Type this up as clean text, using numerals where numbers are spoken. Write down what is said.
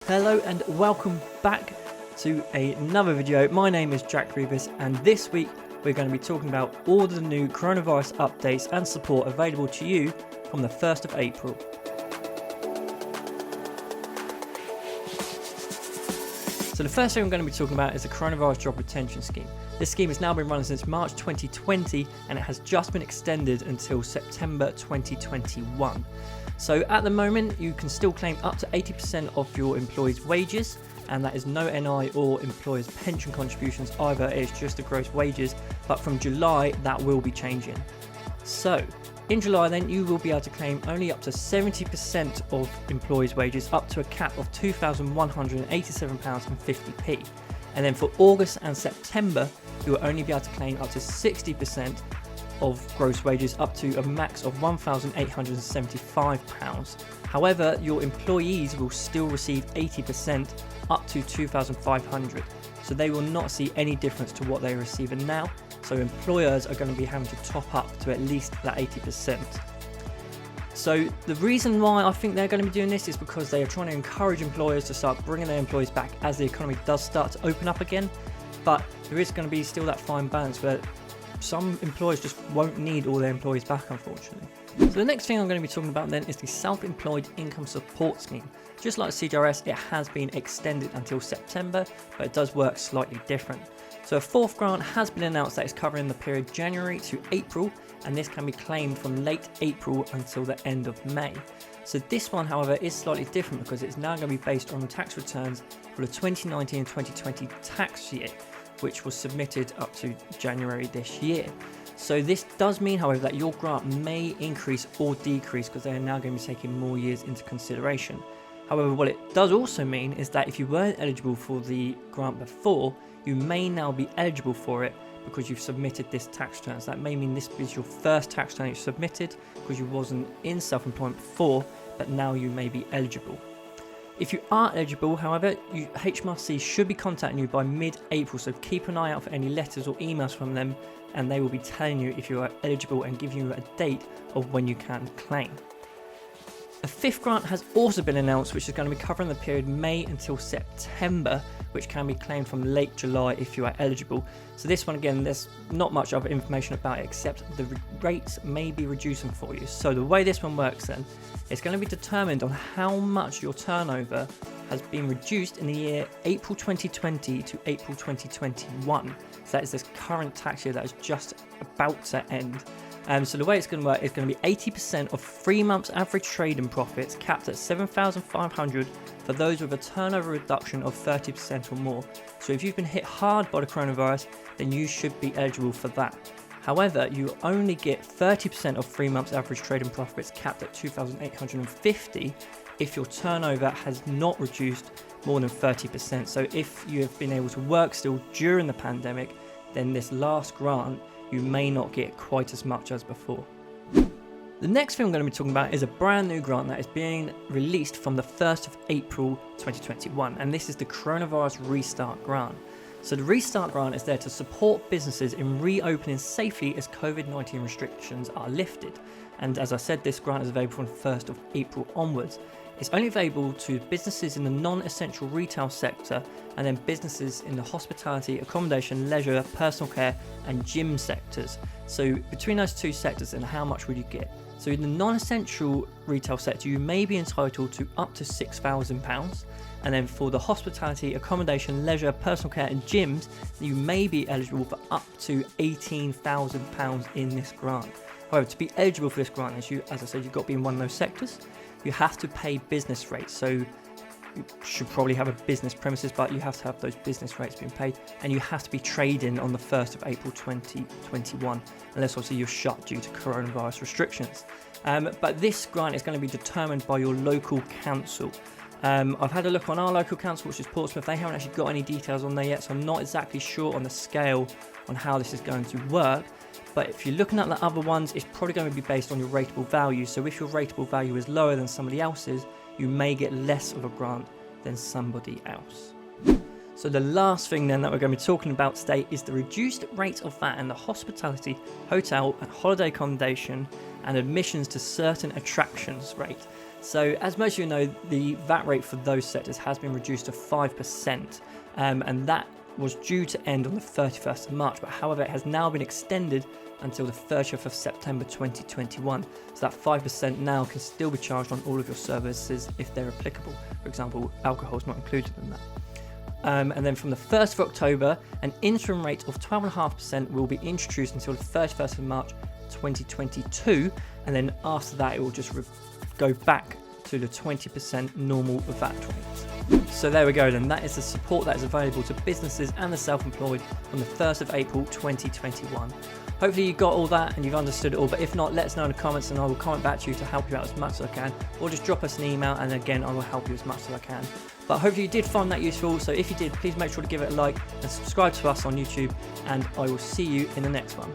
Hello and welcome back to another video. My name is Jack Rubis, and this week we're going to be talking about all the new coronavirus updates and support available to you from the 1st of April. So the first thing I'm going to be talking about is the coronavirus job retention scheme. This scheme has now been running since March 2020 and it has just been extended until September 2021. So at the moment you can still claim up to 80% of your employees' wages, and that is no NI or employers' pension contributions either, it's just the gross wages, but from July that will be changing. So in July then you will be able to claim only up to 70% of employees' wages up to a cap of £2,187.50p. And then for August and September you will only be able to claim up to 60% of gross wages up to a max of £1,875. However, your employees will still receive 80% up to £2,500. So they will not see any difference to what they're receiving now. So employers are going to be having to top up to at least that 80%. So the reason why I think they're going to be doing this is because they are trying to encourage employers to start bringing their employees back as the economy does start to open up again. But there is going to be still that fine balance where some employers just won't need all their employees back, unfortunately. So the next thing I'm going to be talking about then is the Self-Employed Income Support Scheme. Just like CJRS, it has been extended until September, but it does work slightly different. So a fourth grant has been announced that is covering the period January to April, and this can be claimed from late April until the end of May. So this one, however, is slightly different because it's now going to be based on the tax returns for the 2019 and 2020 tax year, which was submitted up to January this year. So this does mean, however, that your grant may increase or decrease because they are now going to be taking more years into consideration. However, what it does also mean is that if you weren't eligible for the grant before, you may now be eligible for it because you've submitted this tax return. So that may mean this is your first tax return you submitted because you wasn't in self-employment before, but now you may be eligible. If you are eligible, however, HMRC should be contacting you by mid-April, so keep an eye out for any letters or emails from them, and they will be telling you if you are eligible and giving you a date of when you can claim. A fifth grant has also been announced, which is going to be covering the period May until September, which can be claimed from late July if you are eligible. So this one, again, there's not much other information about it except the rates may be reducing for you. So the way this one works then, it's going to be determined on how much your turnover has been reduced in the year April 2020 to April 2021. So that is this current tax year that is just about to end. So the way it's going to work is going to be 80% of 3 months average trading profits capped at $7,500 for those with a turnover reduction of 30% or more. So if you've been hit hard by the coronavirus, then you should be eligible for that. However, you only get 30% of 3 months average trading profits capped at $2,850 if your turnover has not reduced more than 30%. So if you have been able to work still during the pandemic, then this last grant you may not get quite as much as before. The next thing I'm going to be talking about is a brand new grant that is being released from the 1st of April 2021, and this is the Coronavirus Restart Grant. So the Restart Grant is there to support businesses in reopening safely as COVID-19 restrictions are lifted. And as I said, this grant is available from the 1st of April onwards. It's only available to businesses in the non-essential retail sector and then businesses in the hospitality, accommodation, leisure, personal care and gym sectors. So between those two sectors, and how much would you get? So in the non-essential retail sector, you may be entitled to up to £6,000. And then for the hospitality, accommodation, leisure, personal care and gyms, you may be eligible for up to £18,000 in this grant. However, to be eligible for this grant, as I said, you've got to be in one of those sectors. You have to pay business rates, so you should probably have a business premises, but you have to have those business rates being paid, and you have to be trading on the 1st of April 2021, unless obviously you're shut due to coronavirus restrictions. But this grant is going to be determined by your local council. I've had a look on our local council, which is Portsmouth. They haven't actually got any details on there yet, so I'm not exactly sure on the scale on how this is going to work. But if you're looking at the other ones, it's probably going to be based on your rateable value. So if your rateable value is lower than somebody else's, you may get less of a grant than somebody else. So the last thing then that we're going to be talking about today is the reduced rate of VAT in the hospitality, hotel and holiday accommodation and admissions to certain attractions rate. So as most of you know, the VAT rate for those sectors has been reduced to 5%, and that was due to end on the 31st of March, but however it has now been extended until the 30th of September 2021. So that 5% now can still be charged on all of your services if they're applicable. For example, alcohol is not included in that. And then from the 1st of October, an interim rate of 12.5% will be introduced until the 31st of March 2022, and then after that it will just go back to the 20% normal VAT rate. So there we go then, that is the support that is available to businesses and the self-employed from the 1st of April 2021. Hopefully you got all that and you've understood it all, but if not, let us know in the comments and I will comment back to you to help you out as much as I can, or just drop us an email and again I will help you as much as I can. But hopefully you did find that useful, so if you did, please make sure to give it a like and subscribe to us on YouTube, and I will see you in the next one.